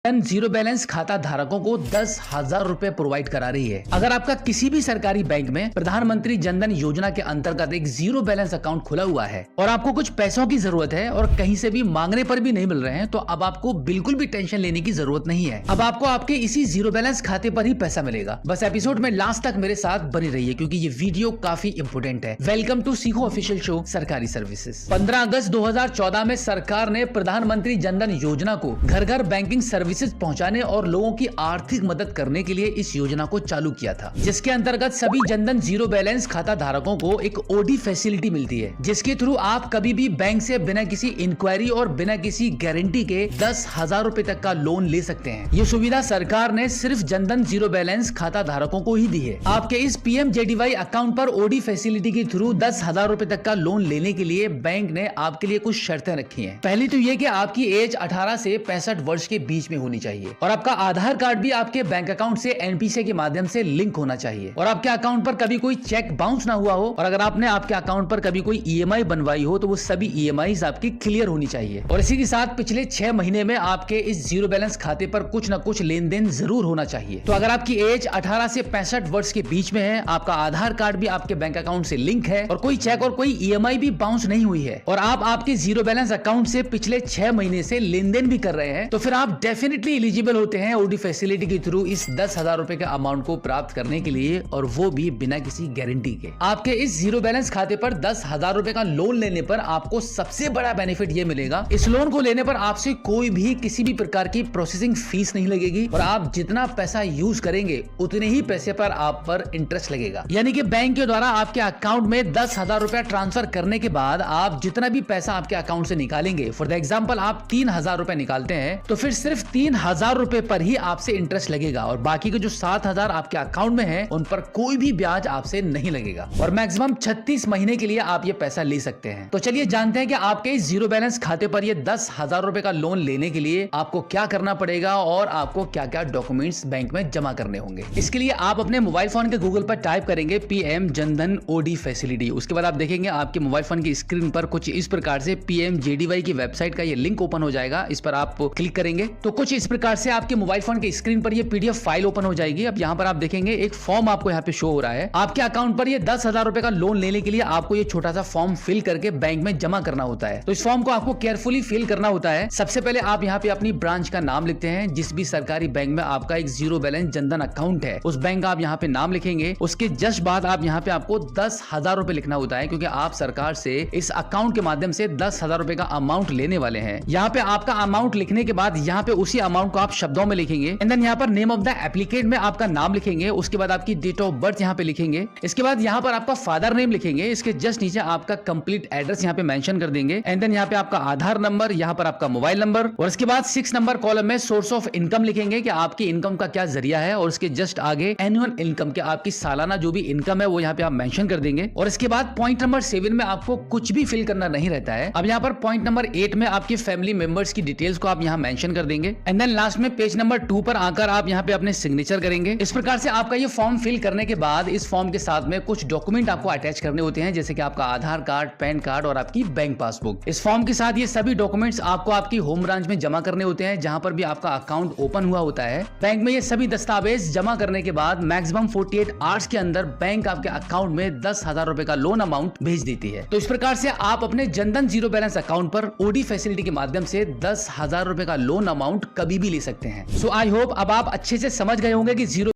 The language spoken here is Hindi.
जीरो बैलेंस खाता धारकों को 10,000 रुपए प्रोवाइड करा रही है। अगर आपका किसी भी सरकारी बैंक में प्रधानमंत्री जनधन योजना के अंतर्गत एक जीरो बैलेंस अकाउंट खुला हुआ है और आपको कुछ पैसों की जरूरत है और कहीं से भी मांगने पर भी नहीं मिल रहे हैं, तो अब आपको बिल्कुल भी टेंशन लेने की जरूरत नहीं है। अब आपको आपके इसी जीरो बैलेंस खाते पर ही पैसा मिलेगा। बस एपिसोड में लास्ट तक मेरे साथ बनी रहिए क्योंकि ये वीडियो काफी इंपोर्टेंट है। वेलकम टू सीखो ऑफिशियल शो सरकारी सर्विसेज। 15 अगस्त 2014 में सरकार ने प्रधानमंत्री जनधन योजना को घर घर बैंकिंग सर्विसेज पहुंचाने और लोगों की आर्थिक मदद करने के लिए इस योजना को चालू किया था, जिसके अंतर्गत सभी जनधन जीरो बैलेंस खाता धारकों को एक ओडी फैसिलिटी मिलती है, जिसके थ्रू आप कभी भी बैंक से बिना किसी इंक्वायरी और बिना किसी गारंटी के 10,000 रुपए तक का लोन ले सकते हैं। ये सुविधा सरकार ने सिर्फ जनधन जीरो बैलेंस खाता धारकों को ही दी है। आपके इस PMJDY अकाउंट पर ओडी फैसिलिटी के थ्रू 10,000 रुपए तक का लोन लेने के लिए बैंक ने आपके लिए कुछ शर्तें रखी है। पहली तो ये कि आपकी एज 18 से 65 वर्ष के बीच में होनी चाहिए और आपका आधार कार्ड भी आपके बैंक अकाउंट से NPCI के माध्यम से लिंक होना चाहिए और आपके अकाउंट पर कभी कोई चेक बाउंस ना हुआ हो और अगर आपने आपके अकाउंट पर कभी कोई EMI बनवाई हो तो वो सभी EMIs आपकी क्लियर होनी चाहिए और इसी के साथ पिछले 6 महीने में आपके इस जीरो बैलेंस खाते पर कुछ न कुछ लेन देन जरूर होना चाहिए। तो अगर आपकी एज 18 से 65 वर्ष के बीच में है, आपका आधार कार्ड भी आपके बैंक अकाउंट से लिंक है और कोई चेक और कोई EMI भी बाउंस नहीं हुई है और आप आपके जीरो बैलेंस अकाउंट से पिछले 6 महीने से लेन देन भी कर रहे हैं, तो फिर आप डेफिनेटली एलिजिबल होते हैं ओडी फैसिलिटी के थ्रू इस 10,000 रुपए के अमाउंट को प्राप्त करने के लिए, और वो भी बिना किसी गारंटी के। आपके इस जीरो बैलेंस खाते पर 10,000 रुपए का लोन लेने पर आपको सबसे बड़ा बेनिफिट ये मिलेगा, इस लोन को लेने पर आपसे कोई भी किसी भी प्रकार की प्रोसेसिंग फीस नहीं लगेगी और आप जितना पैसा यूज करेंगे उतने ही पैसे पर आप पर इंटरेस्ट लगेगा। यानी कि बैंक के द्वारा आपके अकाउंट में 10,000 रुपया ट्रांसफर करने के बाद आप जितना भी पैसा आपके अकाउंट से निकालेंगे, फॉर द एग्जाम्पल आप 3,000 रुपए निकालते हैं तो फिर सिर्फ 3,000 रुपए पर ही आपसे इंटरेस्ट लगेगा और बाकी के जो 7,000 आपके अकाउंट में है उन पर कोई भी ब्याज आपसे नहीं लगेगा और मैक्सिमम 36 महीने के लिए आप ये पैसा ले सकते हैं। तो चलिए जानते हैं कि आपके इस जीरो बैलेंस खाते पर ये 10,000 रुपए का लोन लेने के लिए आपको क्या करना पड़ेगा और आपको क्या क्या डॉक्यूमेंट्स बैंक में जमा करने होंगे। इसके लिए आप अपने मोबाइल फोन के गूगल पर टाइप करेंगे PM जनधन ओडी फैसिलिटी। उसके बाद आप देखेंगे आपके मोबाइल फोन की स्क्रीन पर कुछ इस प्रकार से PMJDY की वेबसाइट का ये लिंक ओपन हो जाएगा। इस पर आप क्लिक करेंगे तो कुछ इस प्रकार से आपके मोबाइल फोन की स्क्रीन पर ये PDF फाइल ओपन हो जाएगी। अब यहाँ पर आप देखेंगे एक फॉर्म आपको यहाँ पे शो हो रहा है। आपके अकाउंट पर ये 10,000 रुपए का लोन लेने के लिए आपको ये छोटा सा फॉर्म फिल करके बैंक में जमा करना होता है। तो इस फॉर्म को आपको केयरफुली फिल करना होता है। सबसे पहले आप यहाँ पे अपनी ब्रांच का नाम लिखते हैं, जिस भी सरकारी बैंक में आपका एक जीरो बैलेंस जनधन अकाउंट है उस बैंक का आप यहाँ पे नाम लिखेंगे। उसके जस्ट बाद आप यहाँ पे आपको 10,000 रुपए लिखना होता है क्योंकि आप सरकार से इस अकाउंट के माध्यम से 10,000 रुपए का अमाउंट लेने वाले हैं। यहाँ पे आपका अमाउंट लिखने के बाद यहाँ पे उसी अमाउंट को आप शब्दों में लिखेंगे एंड देन यहाँ पर नेम ऑफ द एप्लीकेंट में आपका नाम लिखेंगे। उसके बाद आपकी डेट ऑफ बर्थ यहाँ पे लिखेंगे। इसके बाद यहाँ पर आपका फादर नेम लिखेंगे। इसके जस्ट नीचे आपका कंप्लीट एड्रेस यहाँ पे मेंशन कर देंगे एंड देन यहाँ पे आपका आधार नंबर, यहाँ पर आपका मोबाइल नंबर और इसके बाद 6 नंबर कॉलम में सोर्स ऑफ इनकम लिखेंगे कि आपकी इनकम का क्या जरिया है और उसके जस्ट आगे एनुअल इनकम के आपकी सालाना जो भी इनकम है वो यहाँ पे आप मेंशन कर देंगे। और इसके बाद पॉइंट नंबर 7 में आपको कुछ भी फिल करना नहीं रहता है। अब यहाँ पर पॉइंट नंबर 8 में आपकी फैमिली मेंबर्स की डिटेल्स को आप यहाँ मेंशन कर देंगे एंड देन लास्ट में पेज नंबर 2 पर आकर आप यहाँ पे अपने सिग्नेचर करेंगे। इस प्रकार से आपका ये फॉर्म फिल करने के बाद इस फॉर्म के साथ में कुछ डॉक्यूमेंट आपको अटैच करने होते हैं, जैसे कि आपका आधार कार्ड, पैन कार्ड और आपकी बैंक पासबुक। इस फॉर्म के साथ ये सभी डॉक्यूमेंट्स आपको आपकी होम ब्रांच में जमा करने होते हैं जहां पर भी आपका अकाउंट ओपन हुआ होता है। बैंक में ये सभी दस्तावेज जमा करने के बाद मैक्सिमम 48 आवर्स के अंदर बैंक आपके अकाउंट में 10,000 रुपए का लोन अमाउंट भेज देती है। तो इस प्रकार से आप अपने जनधन जीरो बैलेंस अकाउंट पर ओडी फैसिलिटी के माध्यम से 10,000 रुपए का लोन अमाउंट कभी भी ले सकते हैं। सो आई होप अब आप अच्छे से समझ गए होंगे कि जीरो